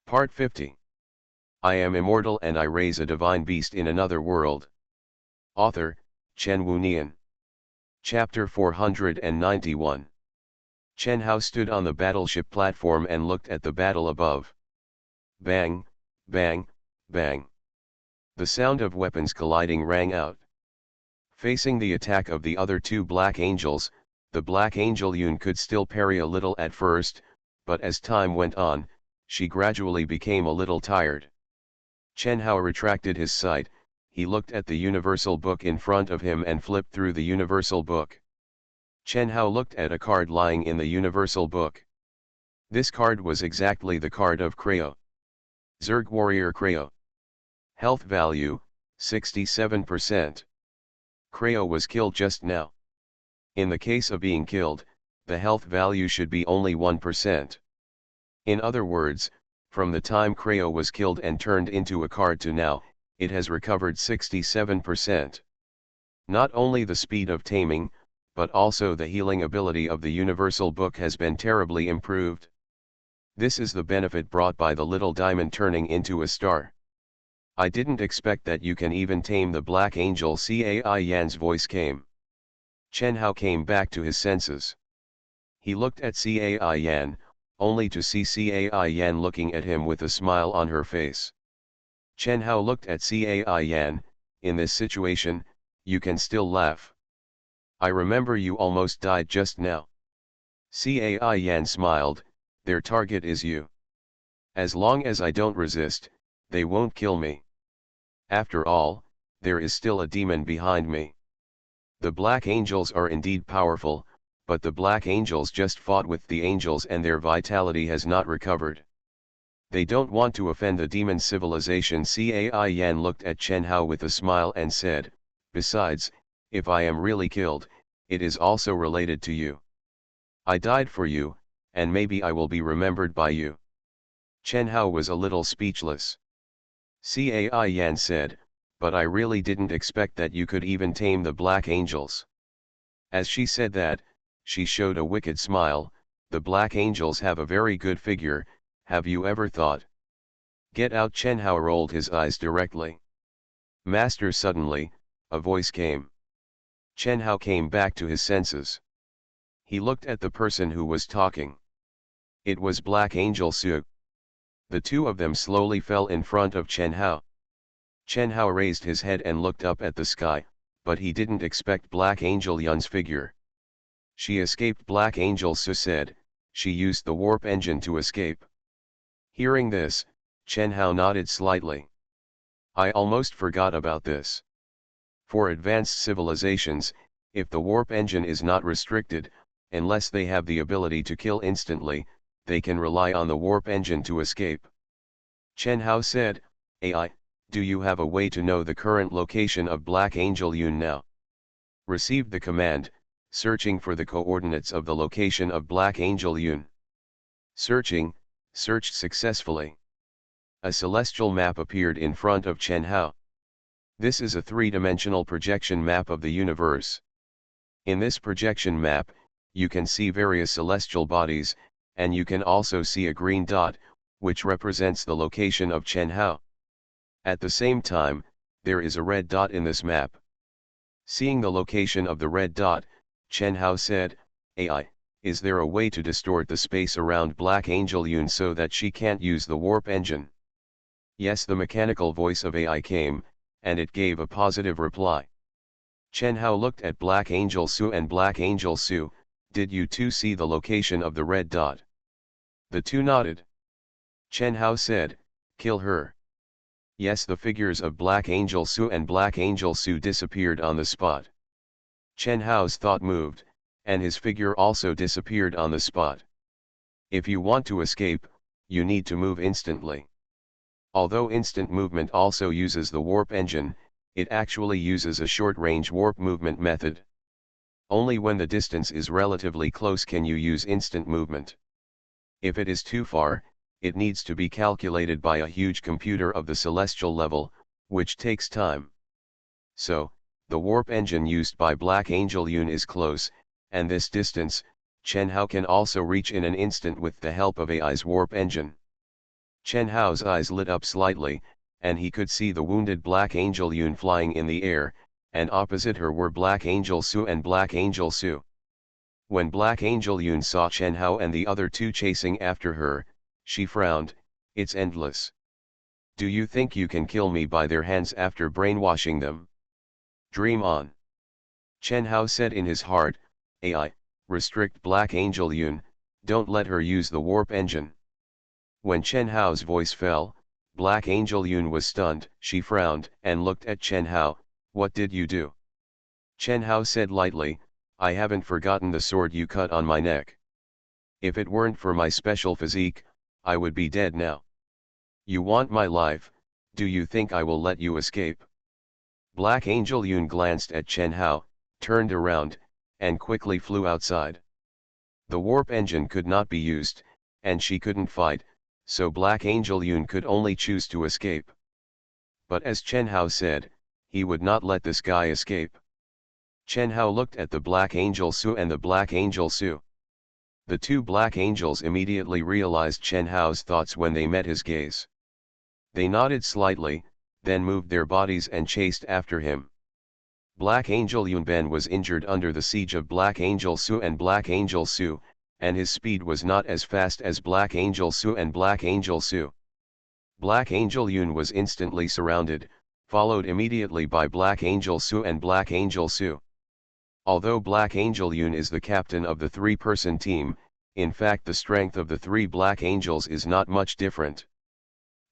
Part 50. I am immortal and I raise a divine beast in another world. Author, Chen Wunian. Chapter 491. Chen Hao stood on the battleship platform and looked at the battle above. Bang, bang, bang. The sound of weapons colliding rang out. Facing the attack of the other two Black Angels, the Black Angel Yun could still parry a little at first, but as time went on, she gradually became a little tired. Chen Hao retracted his sight, he looked at the universal book in front of him and flipped through the universal book. Chen Hao looked at a card lying in the universal book. This card was exactly the card of Creo. Zerg Warrior Creo. Health value, 67%. Creo was killed just now. In the case of being killed, the health value should be only 1%. In other words, from the time Creo was killed and turned into a card to now, it has recovered 67%. Not only the speed of taming, but also the healing ability of the universal book has been terribly improved. This is the benefit brought by the little diamond turning into a star. I didn't expect that you can even tame the Black Angel. Cai Yan's voice came. Chen Hao came back to his senses. He looked at Cai Yan, only to see Cai Yan looking at him with a smile on her face. Chen Hao looked at Cai Yan, in this situation, you can still laugh. I remember you almost died just now. Cai Yan smiled, their target is you. As long as I don't resist, they won't kill me. After all, there is still a demon behind me. The Black Angels are indeed powerful, but the Black Angels just fought with the Angels and their vitality has not recovered. They don't want to offend the demon civilization. Cai Yan looked at Chen Hao with a smile and said, besides, if I am really killed, it is also related to you. I died for you, and maybe I will be remembered by you. Chen Hao was a little speechless. Cai Yan said, but I really didn't expect that you could even tame the Black Angels. As she said that, she showed a wicked smile. The Black Angels have a very good figure, have you ever thought? Get out. Chen Hao rolled his eyes directly. Master. Suddenly, a voice came. Chen Hao came back to his senses. He looked at the person who was talking. It was Black Angel Su. The two of them slowly fell in front of Chen Hao. Chen Hao raised his head and looked up at the sky, but he didn't expect Black Angel Yun's figure. She escaped. Black Angel Su said, she used the warp engine to escape. Hearing this, Chen Hao nodded slightly. I almost forgot about this. For advanced civilizations, if the warp engine is not restricted, unless they have the ability to kill instantly, they can rely on the warp engine to escape. Chen Hao said, AI, do you have a way to know the current location of Black Angel Yun now? Received the command, searching for the coordinates of the location of Black Angel Yun. Searching, searched successfully. A celestial map appeared in front of Chen Hao. This is a three-dimensional projection map of the universe. In this projection map, you can see various celestial bodies, and you can also see a green dot, which represents the location of Chen Hao. At the same time, there is a red dot in this map. Seeing the location of the red dot, Chen Hao said, AI, is there a way to distort the space around Black Angel Yun so that she can't use the warp engine? Yes, the mechanical voice of AI came, and it gave a positive reply. Chen Hao looked at Black Angel Su and Black Angel Su, did you two see the location of the red dot? The two nodded. Chen Hao said, kill her. Yes, the figures of Black Angel Su and Black Angel Su disappeared on the spot. Chen Hao's thought moved, and his figure also disappeared on the spot. If you want to escape, you need to move instantly. Although instant movement also uses the warp engine, it actually uses a short-range warp movement method. Only when the distance is relatively close can you use instant movement. If it is too far, it needs to be calculated by a huge computer of the celestial level, which takes time. So, the warp engine used by Black Angel Yun is close, and this distance, Chen Hao can also reach in an instant with the help of AI's warp engine. Chen Hao's eyes lit up slightly, and he could see the wounded Black Angel Yun flying in the air, and opposite her were Black Angel Su and Black Angel Su. When Black Angel Yun saw Chen Hao and the other two chasing after her, she frowned. It's endless. Do you think you can kill me by their hands after brainwashing them? Dream on. Chen Hao said in his heart, AI, restrict Black Angel Yun, don't let her use the warp engine. When Chen Hao's voice fell, Black Angel Yun was stunned. She frowned and looked at Chen Hao. What did you do? Chen Hao said lightly, I haven't forgotten the sword you cut on my neck. If it weren't for my special physique, I would be dead now. You want my life, do you think I will let you escape? Black Angel Yun glanced at Chen Hao, turned around, and quickly flew outside. The warp engine could not be used, and she couldn't fight, so Black Angel Yun could only choose to escape. But as Chen Hao said, he would not let this guy escape. Chen Hao looked at the Black Angel Su and the Black Angel Su. The two Black Angels immediately realized Chen Hao's thoughts when they met his gaze. They nodded slightly, then moved their bodies and chased after him. Black Angel Yunben was injured under the siege of Black Angel Su and Black Angel Su, and his speed was not as fast as Black Angel Su and Black Angel Su. Black Angel Yun was instantly surrounded, followed immediately by Black Angel Su and Black Angel Su. Although Black Angel Yun is the captain of the three-person team, in fact the strength of the three Black Angels is not much different.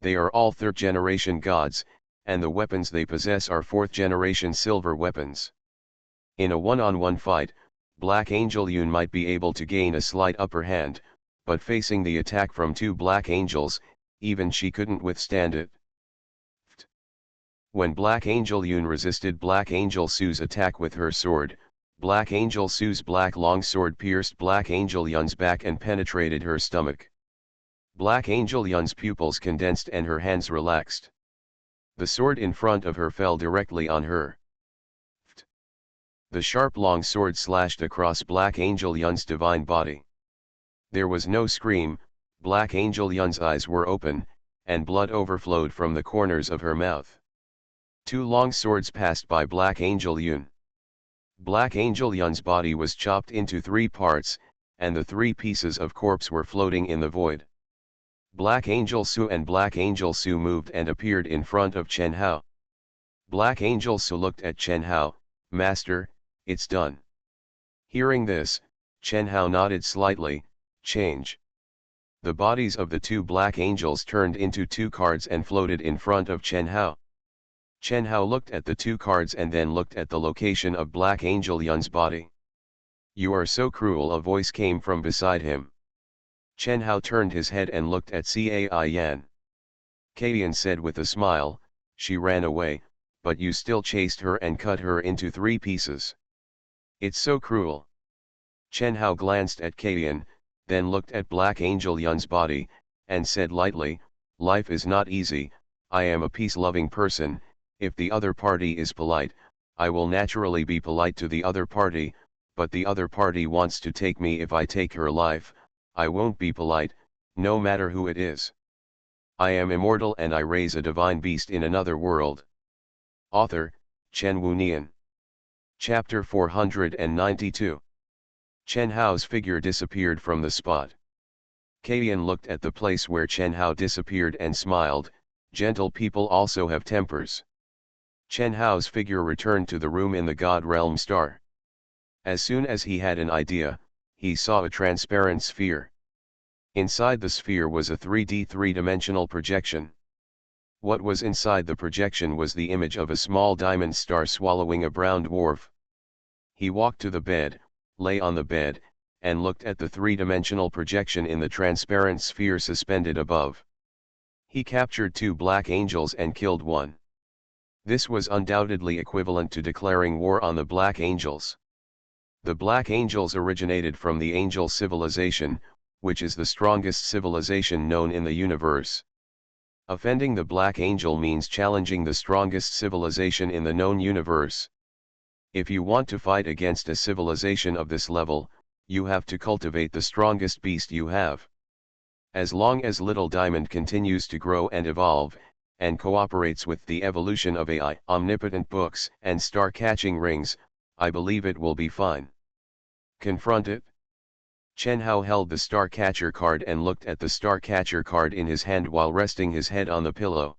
They are all third-generation gods, and the weapons they possess are fourth-generation silver weapons. In a one-on-one fight, Black Angel Yun might be able to gain a slight upper hand, but facing the attack from two Black Angels, even she couldn't withstand it. When Black Angel Yun resisted Black Angel Su's attack with her sword, Black Angel Su's black longsword pierced Black Angel Yun's back and penetrated her stomach. Black Angel Yun's pupils condensed and her hands relaxed. The sword in front of her fell directly on her. The sharp long sword slashed across Black Angel Yun's divine body. There was no scream, Black Angel Yun's eyes were open, and blood overflowed from the corners of her mouth. Two long swords passed by Black Angel Yun. Black Angel Yun's body was chopped into three parts, and the three pieces of corpse were floating in the void. Black Angel Su and Black Angel Su moved and appeared in front of Chen Hao. Black Angel Su looked at Chen Hao, Master, it's done. Hearing this, Chen Hao nodded slightly, change. The bodies of the two Black Angels turned into two cards and floated in front of Chen Hao. Chen Hao looked at the two cards and then looked at the location of Black Angel Yun's body. You are so cruel, a voice came from beside him. Chen Hao turned his head and looked at Cai Yan. Kaiyan said with a smile, she ran away, but you still chased her and cut her into three pieces. It's so cruel. Chen Hao glanced at Kaiyan, then looked at Black Angel Yun's body, and said lightly, life is not easy, I am a peace-loving person, if the other party is polite, I will naturally be polite to the other party, but the other party wants to take me. If I take her life, I won't be polite, no matter who it is. I am immortal and I raise a divine beast in another world. Author, Chen Wunian. Chapter 492. Chen Hao's figure disappeared from the spot. Kaiyan looked at the place where Chen Hao disappeared and smiled, gentle people also have tempers. Chen Hao's figure returned to the room in the God Realm Star. As soon as he had an idea, he saw a transparent sphere. Inside the sphere was a 3D three-dimensional projection. What was inside the projection was the image of a small diamond star swallowing a brown dwarf. He walked to the bed, lay on the bed, and looked at the three-dimensional projection in the transparent sphere suspended above. He captured two Black Angels and killed one. This was undoubtedly equivalent to declaring war on the Black Angels. The Black Angels originated from the Angel civilization, which is the strongest civilization known in the universe. Offending the Black Angel means challenging the strongest civilization in the known universe. If you want to fight against a civilization of this level, you have to cultivate the strongest beast you have. As long as Little Diamond continues to grow and evolve, and cooperates with the evolution of AI, omnipotent books, and star-catching rings, I believe it will be fine. Confront it? Chen Hao held the Star Catcher card and looked at the Star Catcher card in his hand while resting his head on the pillow.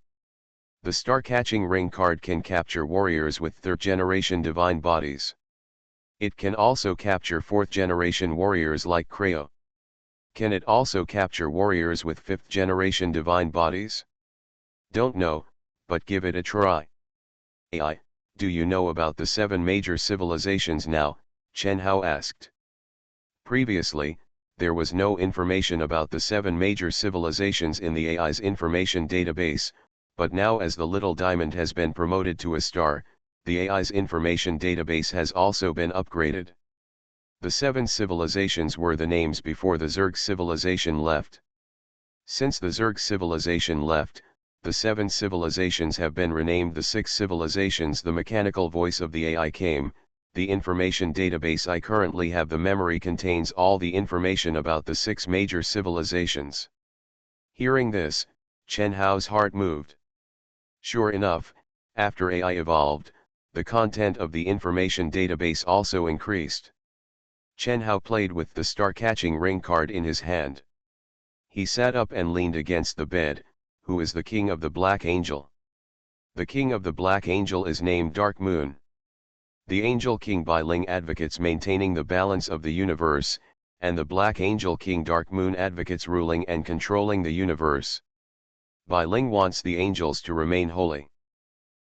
The Star Catching Ring card can capture warriors with 3rd-generation divine bodies. It can also capture 4th-generation warriors like Creo. Can it also capture warriors with 5th-generation divine bodies? Don't know, but give it a try. AI, do you know about the 7 major civilizations now? Chen Hao asked. Previously, there was no information about the 7 major civilizations in the AI's information database, but now as the Little Diamond has been promoted to a star, the AI's information database has also been upgraded. The 7 civilizations were the names before the Zerg civilization left. Since the Zerg civilization left, the 7 civilizations have been renamed the 6 civilizations. The mechanical voice of the AI came. The information database I currently have, the memory contains all the information about the 6 major civilizations. Hearing this, Chen Hao's heart moved. Sure enough, after AI evolved, the content of the information database also increased. Chen Hao played with the star-catching ring card in his hand. He sat up and leaned against the bed. Who is the king of the Black Angel? The king of the Black Angel is named Dark Moon. The Angel King Bai Ling advocates maintaining the balance of the universe, and the Black Angel King Dark Moon advocates ruling and controlling the universe. Bai Ling wants the angels to remain holy.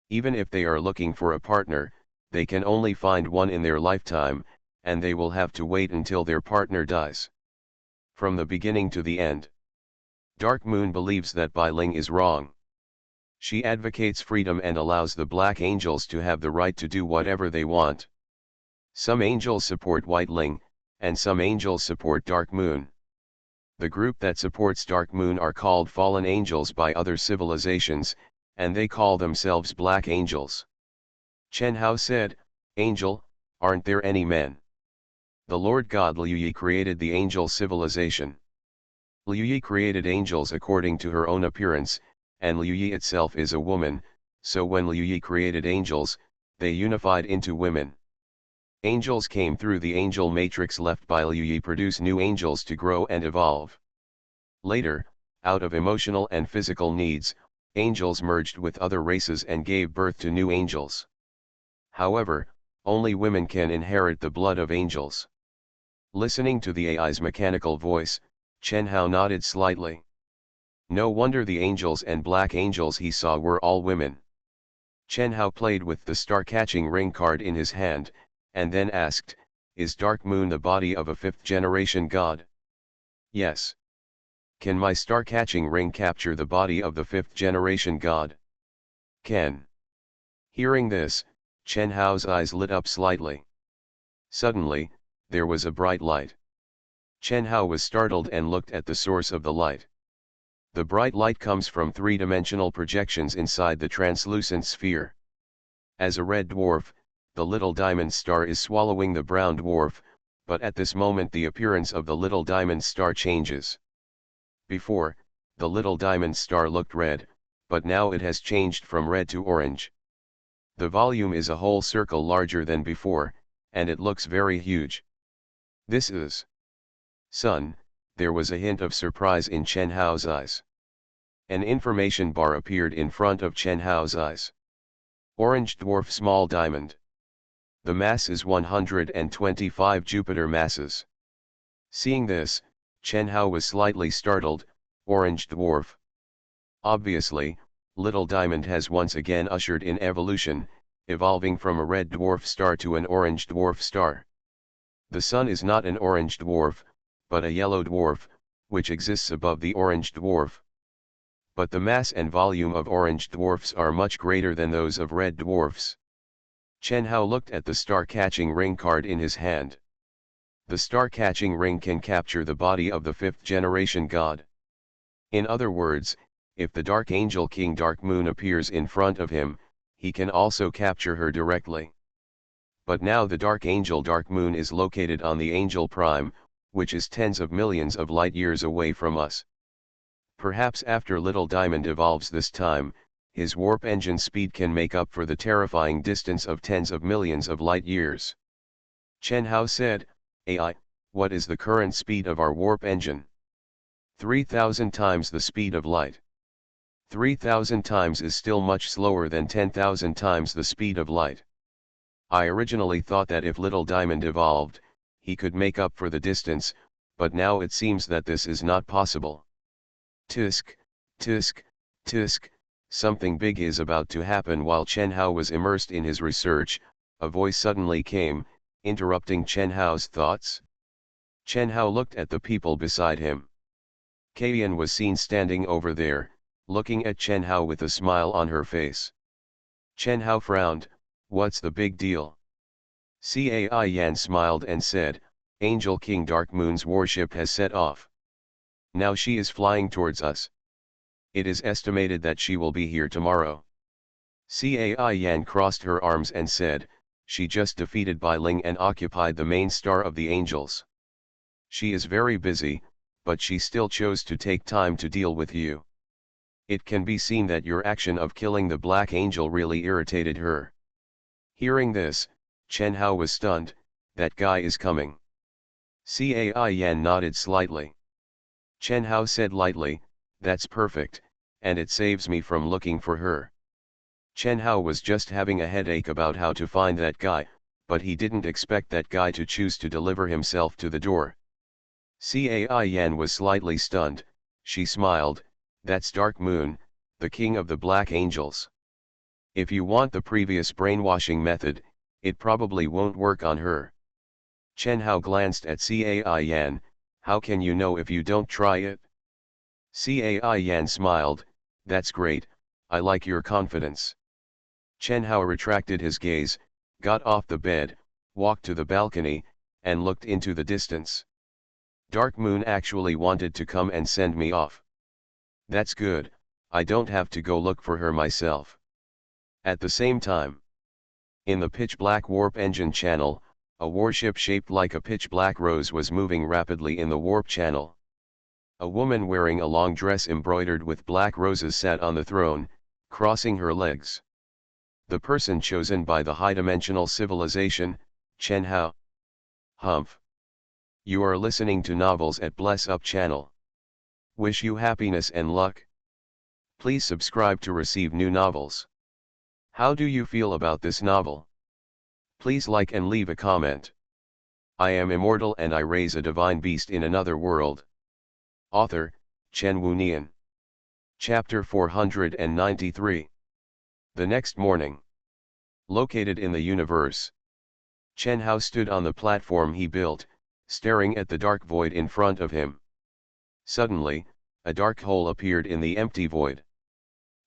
Even if they are looking for a partner, they can only find one in their lifetime, and they will have to wait until their partner dies. From the beginning to the end. Dark Moon believes that Bai Ling is wrong. She advocates freedom and allows the Black Angels to have the right to do whatever they want. Some angels support White Ling, and some angels support Dark Moon. The group that supports Dark Moon are called Fallen Angels by other civilizations, and they call themselves Black Angels. Chen Hao said, "Angel, aren't there any men?" The Lord God Liu Yi created the angel civilization. Liu Yi created angels according to her own appearance, and Liu Yi itself is a woman, so when Liu Yi created angels, they unified into women. Angels came through the angel matrix left by Liu Yi, produce new angels to grow and evolve. Later, out of emotional and physical needs, angels merged with other races and gave birth to new angels. However, only women can inherit the blood of angels. Listening to the AI's mechanical voice, Chen Hao nodded slightly. No wonder the angels and Black Angels he saw were all women. Chen Hao played with the star-catching ring card in his hand, and then asked, "Is Dark Moon the body of a 5th-generation god?" "Yes." "Can my star-catching ring capture the body of the 5th-generation god?" "Can." Hearing this, Chen Hao's eyes lit up slightly. Suddenly, there was a bright light. Chen Hao was startled and looked at the source of the light. The bright light comes from 3-dimensional projections inside the translucent sphere. As a red dwarf, the little diamond star is swallowing the brown dwarf, but at this moment the appearance of the little diamond star changes. Before, the little diamond star looked red, but now it has changed from red to orange. The volume is a whole circle larger than before, and it looks very huge. This is Sun. There was a hint of surprise in Chen Hao's eyes. An information bar appeared in front of Chen Hao's eyes. Orange dwarf small diamond. The mass is 125 Jupiter masses. Seeing this, Chen Hao was slightly startled. Orange dwarf. Obviously, Little Diamond has once again ushered in evolution, evolving from a red dwarf star to an orange dwarf star. The Sun is not an orange dwarf, but a yellow dwarf, which exists above the orange dwarf. But the mass and volume of orange dwarfs are much greater than those of red dwarfs. Chen Hao looked at the star-catching ring card in his hand. The star-catching ring can capture the body of the 5th-generation god. In other words, if the Dark Angel King Dark Moon appears in front of him, he can also capture her directly. But now the Dark Angel Dark Moon is located on the Angel Prime, which is tens of millions of light years away from us. Perhaps after Little Diamond evolves this time, his warp engine speed can make up for the terrifying distance of tens of millions of light years. Chen Hao said, AI, what is the current speed of our warp engine? 3,000 times the speed of light. 3,000 times is still much slower than 10,000 times the speed of light. I originally thought that if Little Diamond evolved, he could make up for the distance, but now it seems that this is not possible. Tisk, tisk, tisk, something big is about to happen. While Chen Hao was immersed in his research, a voice suddenly came, interrupting Chen Hao's thoughts. Chen Hao looked at the people beside him. Kaiyan was seen standing over there, looking at Chen Hao with a smile on her face. Chen Hao frowned, what's the big deal? Cai Yan smiled and said, Angel King Dark Moon's warship has set off. Now she is flying towards us. It is estimated that she will be here tomorrow. Cai Yan crossed her arms and said, she just defeated Bai Ling and occupied the main star of the angels. She is very busy, but she still chose to take time to deal with you. It can be seen that your action of killing the Black Angel really irritated her. Hearing this, Chen Hao was stunned, that guy is coming. Cai Yan nodded slightly. Chen Hao said lightly, that's perfect, and it saves me from looking for her. Chen Hao was just having a headache about how to find that guy, but he didn't expect that guy to choose to deliver himself to the door. Cai Yan was slightly stunned, she smiled, that's Dark Moon, the king of the Black Angels. If you want the previous brainwashing method, it probably won't work on her. Chen Hao glanced at Cai Yan, how can you know if you don't try it? Cai Yan smiled, that's great, I like your confidence. Chen Hao retracted his gaze, got off the bed, walked to the balcony, and looked into the distance. Dark Moon actually wanted to come and send me off. That's good, I don't have to go look for her myself. At the same time, in the pitch-black warp engine channel, a warship shaped like a pitch-black rose was moving rapidly in the warp channel. A woman wearing a long dress embroidered with black roses sat on the throne, crossing her legs. The person chosen by the high-dimensional civilization, Chen Hao. Humph. You are listening to novels at Bless Up channel. Wish you happiness and luck. Please subscribe to receive new novels. How do you feel about this novel? Please like and leave a comment. I am immortal and I raise a divine beast in another world. Author, Chen Wunian. Chapter 493. The next morning. Located in the universe. Chen Hao stood on the platform he built, staring at the dark void in front of him. Suddenly, a dark hole appeared in the empty void.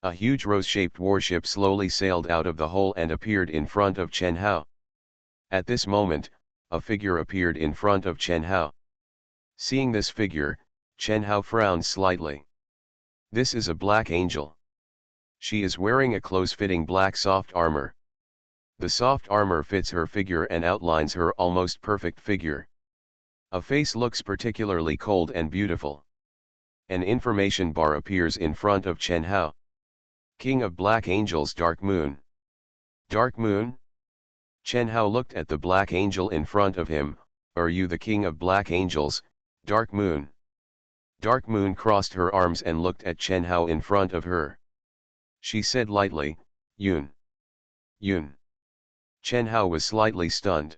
A huge rose-shaped warship slowly sailed out of the hole and appeared in front of Chen Hao. At this moment, a figure appeared in front of Chen Hao. Seeing this figure, Chen Hao frowned slightly. This is a black angel. She is wearing a close-fitting black soft armor. The soft armor fits her figure and outlines her almost perfect figure. A face looks particularly cold and beautiful. An information bar appears in front of Chen Hao. King of Black Angels Dark Moon. Dark Moon? Chen Hao looked at the Black Angel in front of him, are you the King of Black Angels, Dark Moon? Dark Moon crossed her arms and looked at Chen Hao in front of her. She said lightly, Yun. Yun. Chen Hao was slightly stunned.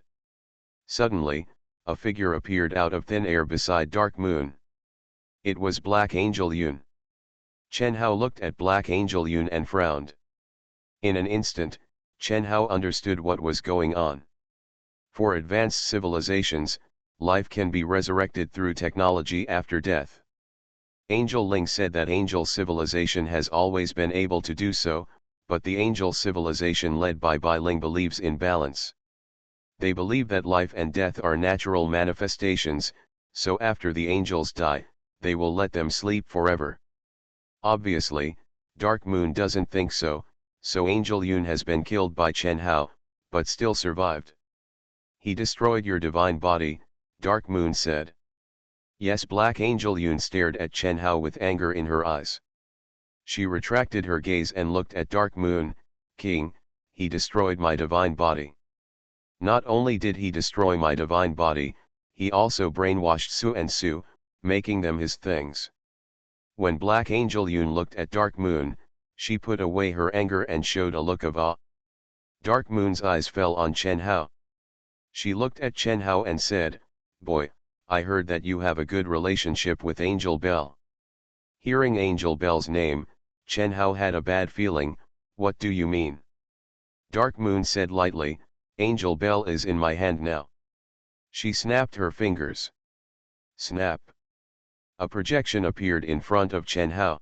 Suddenly, a figure appeared out of thin air beside Dark Moon. It was Black Angel Yun. Chen Hao looked at Black Angel Yun and frowned. In an instant, Chen Hao understood what was going on. For advanced civilizations, life can be resurrected through technology after death. Angel Ling said that angel civilization has always been able to do so, but the angel civilization led by Bai Ling believes in balance. They believe that life and death are natural manifestations, so after the angels die, they will let them sleep forever. Obviously, Dark Moon doesn't think so, so Angel Yun has been killed by Chen Hao, but still survived. He destroyed your divine body, Dark Moon said. Yes, Black Angel Yun stared at Chen Hao with anger in her eyes. She retracted her gaze and looked at Dark Moon. King, he destroyed my divine body. Not only did he destroy my divine body, he also brainwashed Su and Su, making them his things. When Black Angel Yun looked at Dark Moon, she put away her anger and showed a look of awe. Dark Moon's eyes fell on Chen Hao. She looked at Chen Hao and said, "Boy, I heard that you have a good relationship with Angel Bell." Hearing Angel Bell's name, Chen Hao had a bad feeling. What do you mean? Dark Moon said lightly, "Angel Bell is in my hand now." She snapped her fingers. Snap. A projection appeared in front of Chen Hao.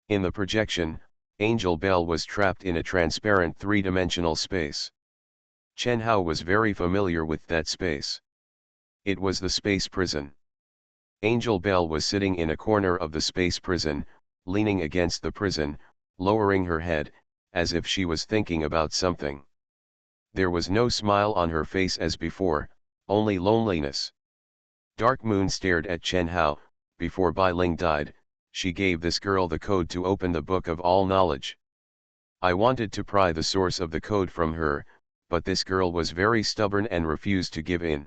In the projection, Angel Bell was trapped in a transparent three-dimensional space. Chen Hao was very familiar with that space. It was the space prison. Angel Bell was sitting in a corner of the space prison, leaning against the prison, lowering her head, as if she was thinking about something. There was no smile on her face as before, only loneliness. Dark Moon stared at Chen Hao. Before Bai Ling died, she gave this girl the code to open the Book of All Knowledge. I wanted to pry the source of the code from her, but this girl was very stubborn and refused to give in.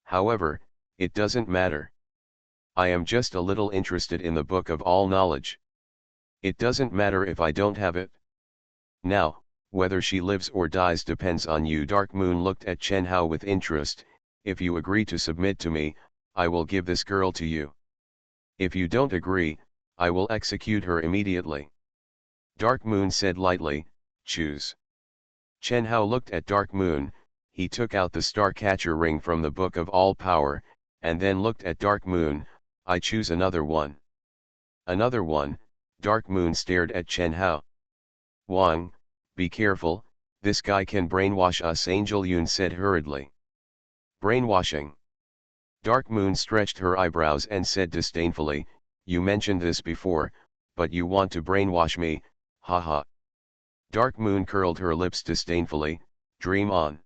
However, it doesn't matter. I am just a little interested in the Book of All Knowledge. It doesn't matter if I don't have it. Now, whether she lives or dies depends on you. Dark Moon looked at Chen Hao with interest. If you agree to submit to me, I will give this girl to you. If you don't agree, I will execute her immediately. Dark Moon said lightly, "Choose." Chen Hao looked at Dark Moon. He took out the Starcatcher ring from the Book of All Power, and then looked at Dark Moon. "I choose another one." "Another one?" Dark Moon stared at Chen Hao. "Wang, be careful, this guy can brainwash us," Angel Yun said hurriedly. "Brainwashing?" Dark Moon stretched her eyebrows and said disdainfully, "You mentioned this before, but you want to brainwash me, haha." Dark Moon curled her lips disdainfully. "Dream on."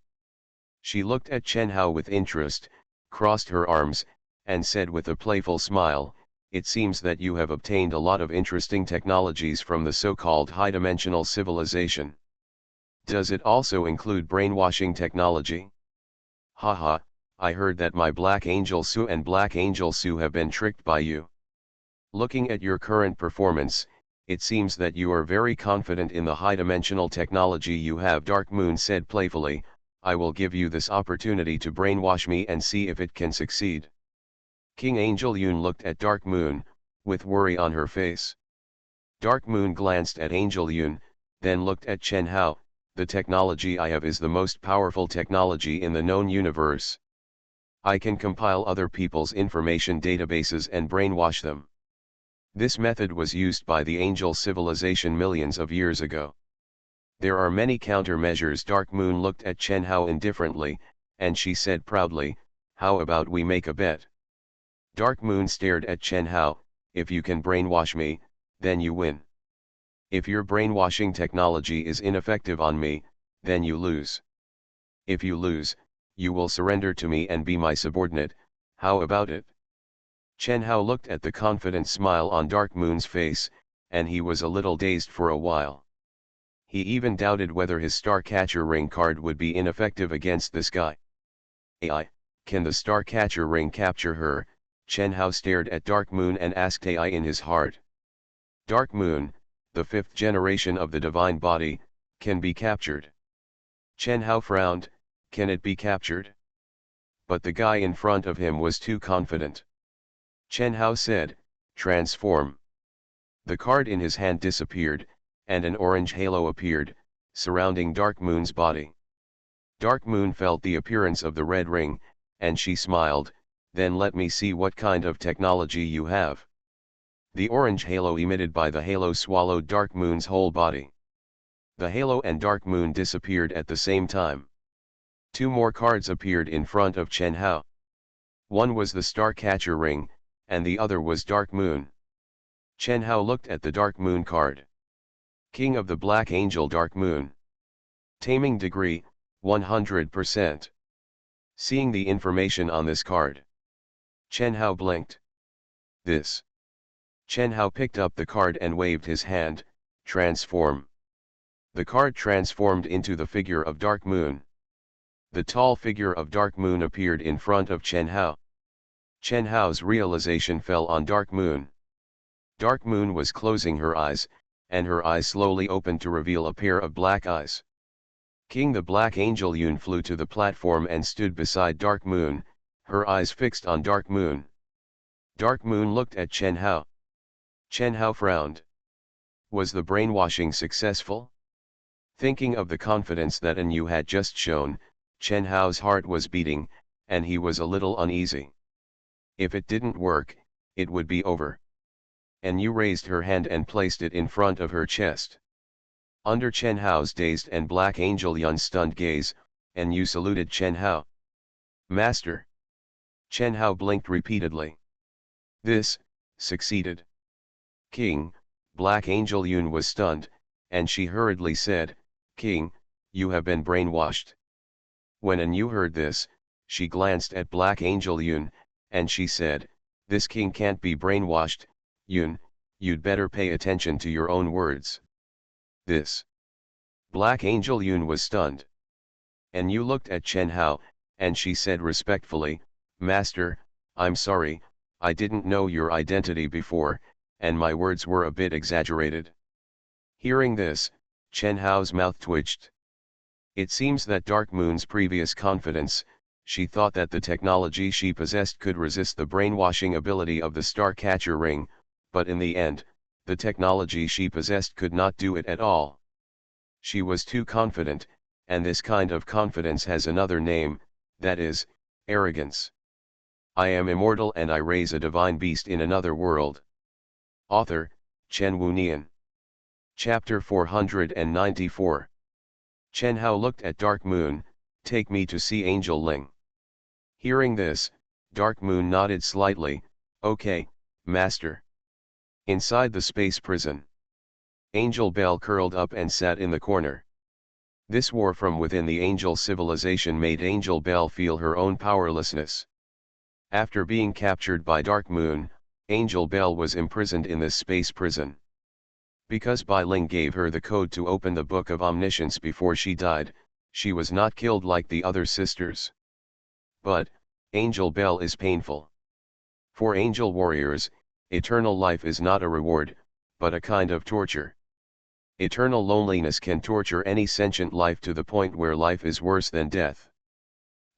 She looked at Chen Hao with interest, crossed her arms, and said with a playful smile, "It seems that you have obtained a lot of interesting technologies from the so-called high-dimensional civilization. Does it also include brainwashing technology?" "Haha, I heard that my Black Angel Su and Black Angel Su have been tricked by you. Looking at your current performance, it seems that you are very confident in the high-dimensional technology you have." Dark Moon said playfully, "I will give you this opportunity to brainwash me and see if it can succeed." King Angel Yun looked at Dark Moon, with worry on her face. Dark Moon glanced at Angel Yun, then looked at Chen Hao. "The technology I have is the most powerful technology in the known universe. I can compile other people's information databases and brainwash them. This method was used by the angel civilization millions of years ago. There are many countermeasures." Dark Moon looked at Chen Hao indifferently, and she said proudly, "How about we make a bet?" Dark Moon stared at Chen Hao. "If you can brainwash me, then you win. If your brainwashing technology is ineffective on me, then you lose. If you lose, you will surrender to me and be my subordinate. How about it?" Chen Hao looked at the confident smile on Dark Moon's face, and he was a little dazed for a while. He even doubted whether his Starcatcher ring card would be ineffective against this guy. "AI, can the Starcatcher ring capture her?" Chen Hao stared at Dark Moon and asked AI in his heart. "Dark Moon, the fifth generation of the divine body, can be captured." Chen Hao frowned. "Can it be captured?" But the guy in front of him was too confident. Chen Hao said, "Transform." The card in his hand disappeared, and an orange halo appeared, surrounding Dark Moon's body. Dark Moon felt the appearance of the red ring, and she smiled. "Then let me see what kind of technology you have." The orange halo emitted by the halo swallowed Dark Moon's whole body. The halo and Dark Moon disappeared at the same time. Two more cards appeared in front of Chen Hao. One was the Starcatcher ring, and the other was Dark Moon. Chen Hao looked at the Dark Moon card. King of the Black Angel Dark Moon. Taming degree, 100%. Seeing the information on this card, Chen Hao blinked. This. Chen Hao picked up the card and waved his hand, transform. The card transformed into the figure of Dark Moon. The tall figure of Dark Moon appeared in front of Chen Hao. Chen Hao's realization fell on Dark Moon. Dark Moon was closing her eyes, and her eyes slowly opened to reveal a pair of black eyes. King the Black Angel Yun flew to the platform and stood beside Dark Moon, her eyes fixed on Dark Moon. Dark Moon looked at Chen Hao. Chen Hao frowned. Was the brainwashing successful? Thinking of the confidence that An Yu had just shown, Chen Hao's heart was beating, and he was a little uneasy. If it didn't work, it would be over. An Yu raised her hand and placed it in front of her chest. Under Chen Hao's dazed and Black Angel Yun's stunned gaze, An Yu saluted Chen Hao. Master. Chen Hao blinked repeatedly. This, succeeded. King, Black Angel Yun was stunned, and she hurriedly said, King, you have been brainwashed. When An Yu heard this, she glanced at Black Angel Yun, and she said, this king can't be brainwashed, Yun, you'd better pay attention to your own words. This. Black Angel Yun was stunned. An Yu looked at Chen Hao, and she said respectfully, Master, I'm sorry, I didn't know your identity before, and my words were a bit exaggerated. Hearing this, Chen Hao's mouth twitched. It seems that Dark Moon's previous confidence, she thought that the technology she possessed could resist the brainwashing ability of the Starcatcher ring, but in the end, the technology she possessed could not do it at all. She was too confident, and this kind of confidence has another name, that is, arrogance. I am immortal and I raise a divine beast in another world. Author, Chen Wunian. Chapter 494. Chen Hao looked at Dark Moon, take me to see Angel Ling. Hearing this, Dark Moon nodded slightly, okay, master. Inside the space prison. Angel Bell curled up and sat in the corner. This war from within the angel civilization made Angel Bell feel her own powerlessness. After being captured by Dark Moon, Angel Bell was imprisoned in this space prison. Because Bai Ling gave her the code to open the Book of Omniscience before she died, she was not killed like the other sisters. But, Angel Bell is painful. For angel warriors, eternal life is not a reward, but a kind of torture. Eternal loneliness can torture any sentient life to the point where life is worse than death.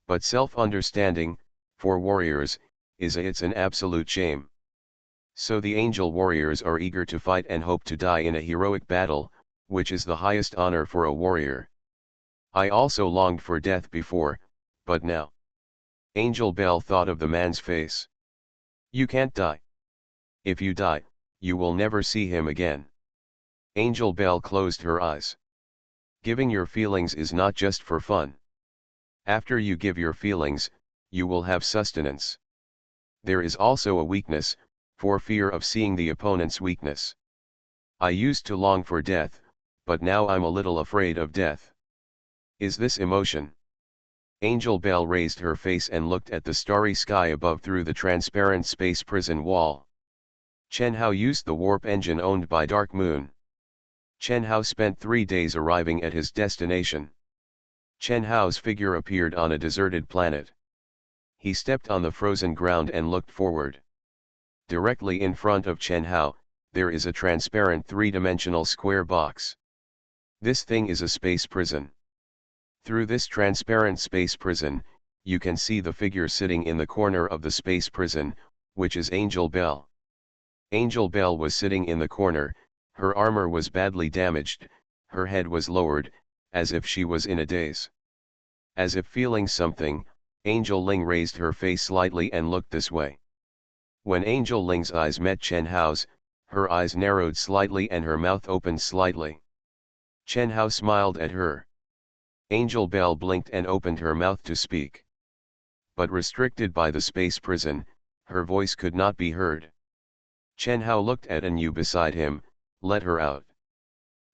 But self-understanding, for warriors, it's an absolute shame. So the angel warriors are eager to fight and hope to die in a heroic battle, which is the highest honor for a warrior. I also longed for death before, but now. Angel Bell thought of the man's face. You can't die. If you die, you will never see him again. Angel Bell closed her eyes. Giving your feelings is not just for fun. After you give your feelings, you will have sustenance. There is also a weakness, for fear of seeing the opponent's weakness. I used to long for death, but now I'm a little afraid of death. Is this emotion? Angel Bell raised her face and looked at the starry sky above through the transparent space prison wall. Chen Hao used the warp engine owned by Dark Moon. Chen Hao spent 3 days arriving at his destination. Chen Hao's figure appeared on a deserted planet. He stepped on the frozen ground and looked forward. Directly in front of Chen Hao, there is a transparent 3-dimensional square box. This thing is a space prison. Through this transparent space prison, you can see the figure sitting in the corner of the space prison, which is Angel Bell. Angel Bell was sitting in the corner, her armor was badly damaged, her head was lowered, as if she was in a daze. As if feeling something, Angel Ling raised her face slightly and looked this way. When Angel Ling's eyes met Chen Hao's, her eyes narrowed slightly and her mouth opened slightly. Chen Hao smiled at her. Angel Bell blinked and opened her mouth to speak. But restricted by the space prison, her voice could not be heard. Chen Hao looked at An Yu beside him, let her out.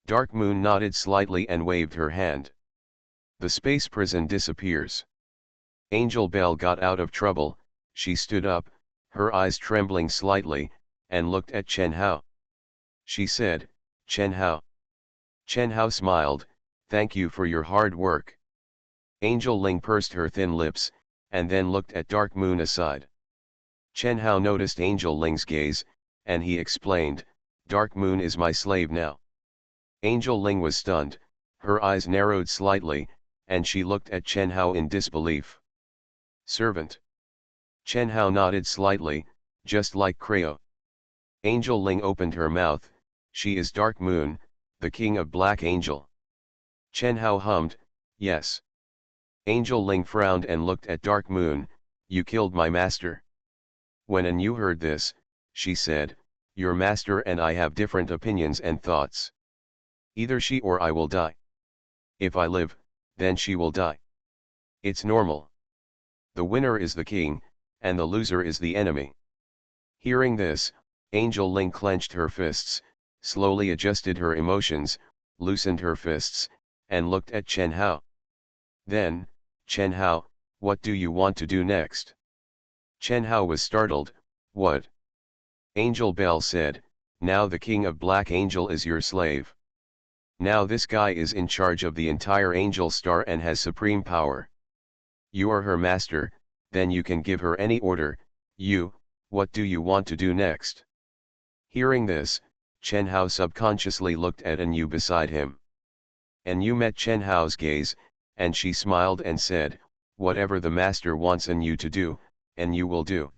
Dark Moon nodded slightly and waved her hand. The space prison disappears. Angel Bell got out of trouble, she stood up, her eyes trembling slightly, and looked at Chen Hao. She said, "Chen Hao." Chen Hao smiled, "Thank you for your hard work." Angel Ling pursed her thin lips, and then looked at Dark Moon aside. Chen Hao noticed Angel Ling's gaze, and he explained, "Dark Moon is my slave now." Angel Ling was stunned, her eyes narrowed slightly, and she looked at Chen Hao in disbelief. "Servant." Chen Hao nodded slightly, just like Creo. Angel Ling opened her mouth, "She is Dark Moon, the king of Black Angel." Chen Hao hummed, "Yes." Angel Ling frowned and looked at Dark Moon, "You killed my master." When Anu heard this, she said, "Your master and I have different opinions and thoughts. Either she or I will die. If I live, then she will die. It's normal. The winner is the king, and the loser is the enemy." Hearing this, Angel Ling clenched her fists, slowly adjusted her emotions, loosened her fists, and looked at Chen Hao. Then, "Chen Hao, what do you want to do next?" Chen Hao was startled, "What?" Angel Bell said, "Now the king of Black Angel is your slave. Now this guy is in charge of the entire Angel Star and has supreme power. You are her master, then you can give her any order. What do you want to do next?" Hearing this, Chen Hao subconsciously looked at Anu beside him. Anu met Chen Hao's gaze, and she smiled and said, "Whatever the master wants Anu to do, Anu will do."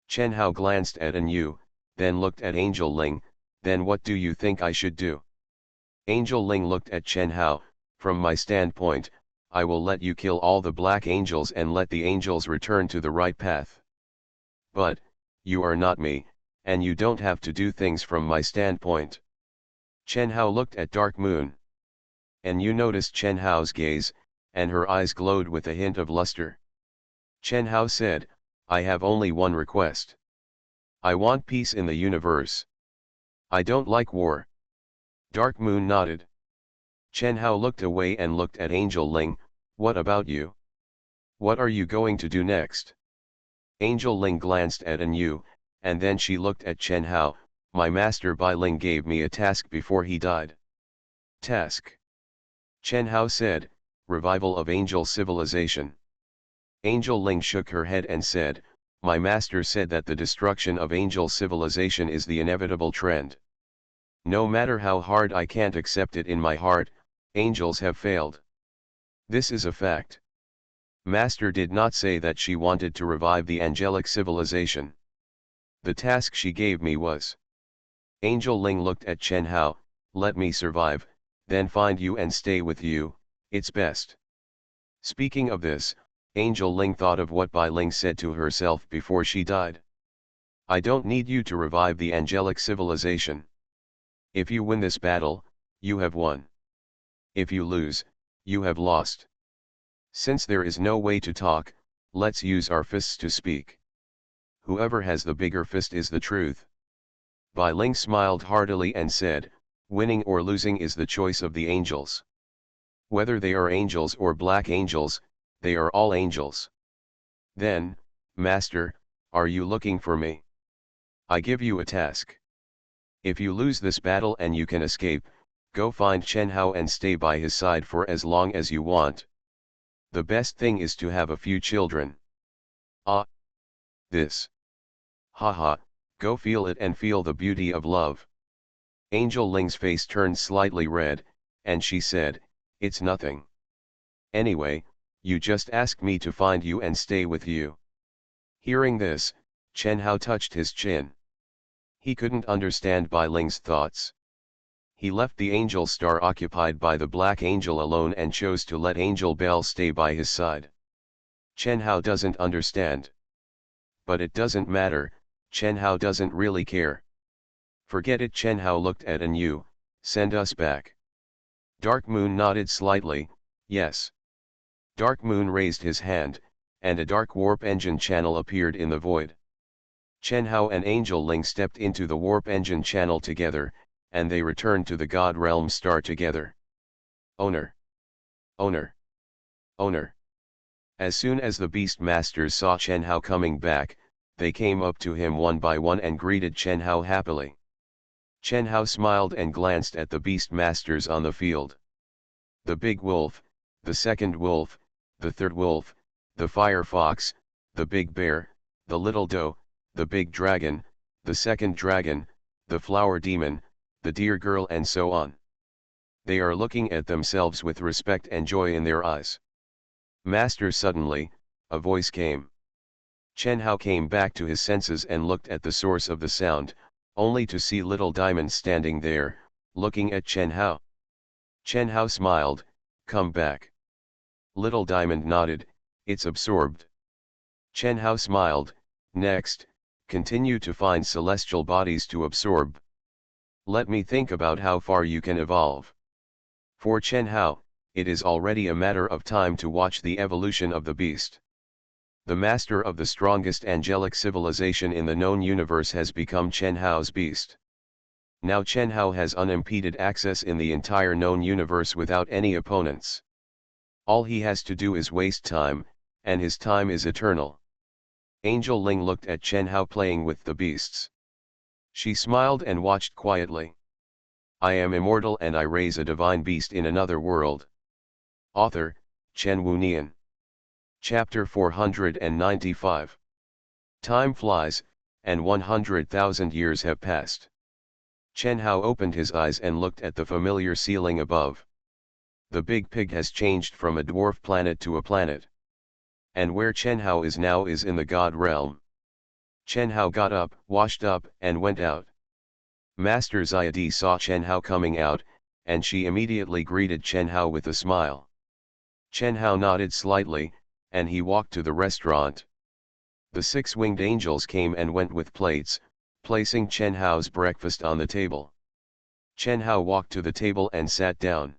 Chen Hao glanced at Anu, then looked at Angel Ling, "Then what do you think I should do?" Angel Ling looked at Chen Hao, "From my standpoint, I will let you kill all the black angels and let the angels return to the right path. But, you are not me, and you don't have to do things from my standpoint." Chen Hao looked at Dark Moon. And you noticed Chen Hao's gaze, and her eyes glowed with a hint of luster. Chen Hao said, "I have only one request. I want peace in the universe. I don't like war." Dark Moon nodded. Chen Hao looked away and looked at Angel Ling, "What about you? What are you going to do next?" Angel Ling glanced at Anu, and then she looked at Chen Hao, "My master Bai Ling gave me a task before he died." "Task?" Chen Hao said, "Revival of angel civilization." Angel Ling shook her head and said, "My master said that the destruction of angel civilization is the inevitable trend. No matter how hard I can't accept it in my heart, angels have failed. This is a fact. Master did not say that she wanted to revive the angelic civilization. The task she gave me was." Angel Ling looked at Chen Hao, "Let me survive, then find you and stay with you, it's best." Speaking of this, Angel Ling thought of what Bai Ling said to herself before she died. "I don't need you to revive the angelic civilization. If you win this battle, you have won. If you lose, you have lost. Since there is no way to talk, let's use our fists to speak. Whoever has the bigger fist is the truth." Bai Ling smiled heartily and said, "Winning or losing is the choice of the angels. Whether they are angels or black angels, they are all angels. Then, Master, are you looking for me? I give you a task. If you lose this battle and you can escape, go find Chen Hao and stay by his side for as long as you want. The best thing is to have a few children." "Ah! This. Haha, go feel it and feel the beauty of love." Angel Ling's face turned slightly red, and she said, "It's nothing. Anyway, you just asked me to find you and stay with you." Hearing this, Chen Hao touched his chin. He couldn't understand Bai Ling's thoughts. He left the angel star occupied by the black angel alone and chose to let Angel Bell stay by his side. Chen Hao doesn't understand. But it doesn't matter, Chen Hao doesn't really care. "Forget it." Chen Hao looked at Anu, "Send us back." Dark Moon nodded slightly, "Yes." Dark Moon raised his hand, and a dark warp engine channel appeared in the void. Chen Hao and Angel Ling stepped into the warp engine channel together, and they returned to the God Realm star together. "Owner! Owner! Owner!" As soon as the Beast Masters saw Chen Hao coming back, they came up to him one by one and greeted Chen Hao happily. Chen Hao smiled and glanced at the beast masters on the field. The big wolf, the second wolf, the third wolf, the fire fox, the big bear, the little doe, the big dragon, the second dragon, the flower demon, the deer girl, and so on. They are looking at themselves with respect and joy in their eyes. Master, suddenly, a voice came. Chen Hao came back to his senses and looked at the source of the sound, only to see Little Diamond standing there, looking at Chen Hao. Chen Hao smiled, "Come back." Little Diamond nodded, "It's absorbed." Chen Hao smiled, "Next, continue to find celestial bodies to absorb. Let me think about how far you can evolve." For Chen Hao, it is already a matter of time to watch the evolution of the beast. The master of the strongest angelic civilization in the known universe has become Chen Hao's beast. Now Chen Hao has unimpeded access in the entire known universe without any opponents. All he has to do is waste time, and his time is eternal. Angel Ling looked at Chen Hao playing with the beasts. She smiled and watched quietly. I am immortal and I raise a divine beast in another world. Author, Chen Wunian. Chapter 495. Time flies, and 100,000 years have passed. Chen Hao opened his eyes and looked at the familiar ceiling above. The big pig has changed from a dwarf planet to a planet. And where Chen Hao is now is in the god realm. Chen Hao got up, washed up, and went out. Master Xiadi saw Chen Hao coming out, and she immediately greeted Chen Hao with a smile. Chen Hao nodded slightly, and he walked to the restaurant. The six-winged angels came and went with plates, placing Chen Hao's breakfast on the table. Chen Hao walked to the table and sat down.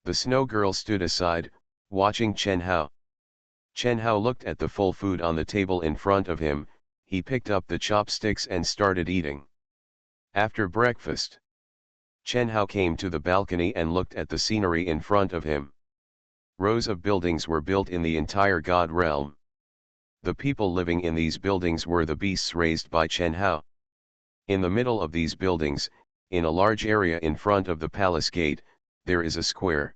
The snow girl stood aside, watching Chen Hao. Chen Hao looked at the full food on the table in front of him, he picked up the chopsticks and started eating. After breakfast, Chen Hao came to the balcony and looked at the scenery in front of him. Rows of buildings were built in the entire god realm. The people living in these buildings were the beasts raised by Chen Hao. In the middle of these buildings, in a large area in front of the palace gate, there is a square.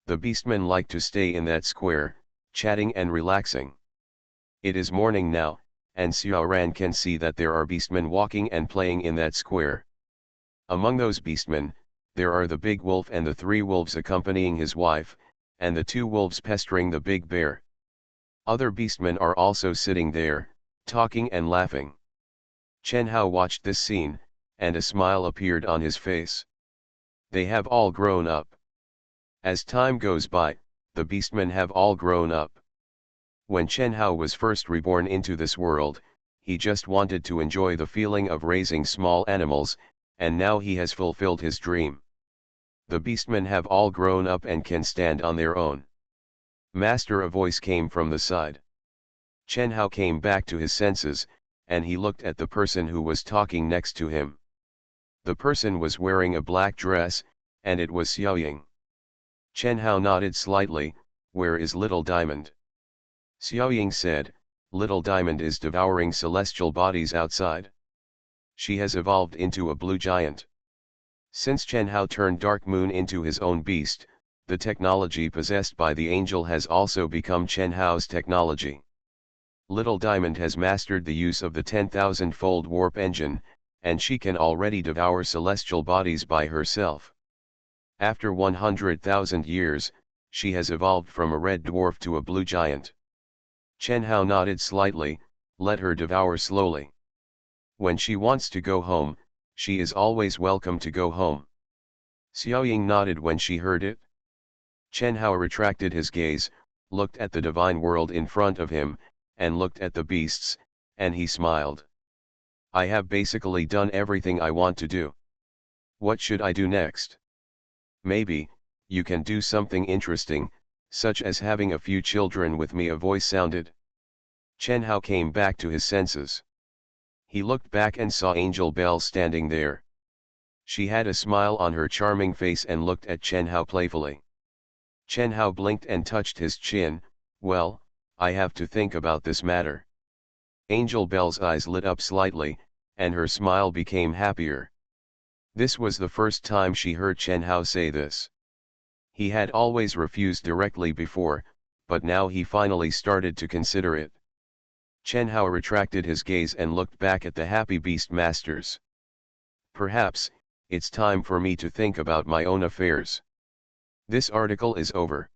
The beastmen like to stay in that square, chatting and relaxing. It is morning now, and Xiao Ran can see that there are beastmen walking and playing in that square. Among those beastmen, there are the big wolf and the 3 wolves accompanying his wife, and the 2 wolves pestering the big bear. Other beastmen are also sitting there, talking and laughing. Chen Hao watched this scene, and a smile appeared on his face. They have all grown up. As time goes by, the beastmen have all grown up. When Chen Hao was first reborn into this world, he just wanted to enjoy the feeling of raising small animals, and now he has fulfilled his dream. The beastmen have all grown up and can stand on their own. Master, a voice came from the side. Chen Hao came back to his senses, and he looked at the person who was talking next to him. The person was wearing a black dress, and it was Xiaoying. Chen Hao nodded slightly, "Where is Little Diamond?" Xiaoying said, "Little Diamond is devouring celestial bodies outside. She has evolved into a blue giant." Since Chen Hao turned Dark Moon into his own beast, the technology possessed by the angel has also become Chen Hao's technology. Little Diamond has mastered the use of the 10,000-fold warp engine, and she can already devour celestial bodies by herself. After 100,000 years, she has evolved from a red dwarf to a blue giant. Chen Hao nodded slightly, "Let her devour slowly. When she wants to go home, she is always welcome to go home." Xiaoying nodded when she heard it. Chen Hao retracted his gaze, looked at the divine world in front of him, and looked at the beasts, and he smiled. "I have basically done everything I want to do. What should I do next? Maybe, you can do something interesting, such as having a few children with me," a voice sounded. Chen Hao came back to his senses. He looked back and saw Angel Belle standing there. She had a smile on her charming face and looked at Chen Hao playfully. Chen Hao blinked and touched his chin. "Well, I have to think about this matter. Angel Bell's eyes lit up slightly, and her smile became happier. This was the first time she heard Chen Hao say this. He had always refused directly before, but now he finally started to consider it. Chen Hao retracted his gaze and looked back at the happy beast masters. Perhaps, it's time for me to think about my own affairs. This article is over.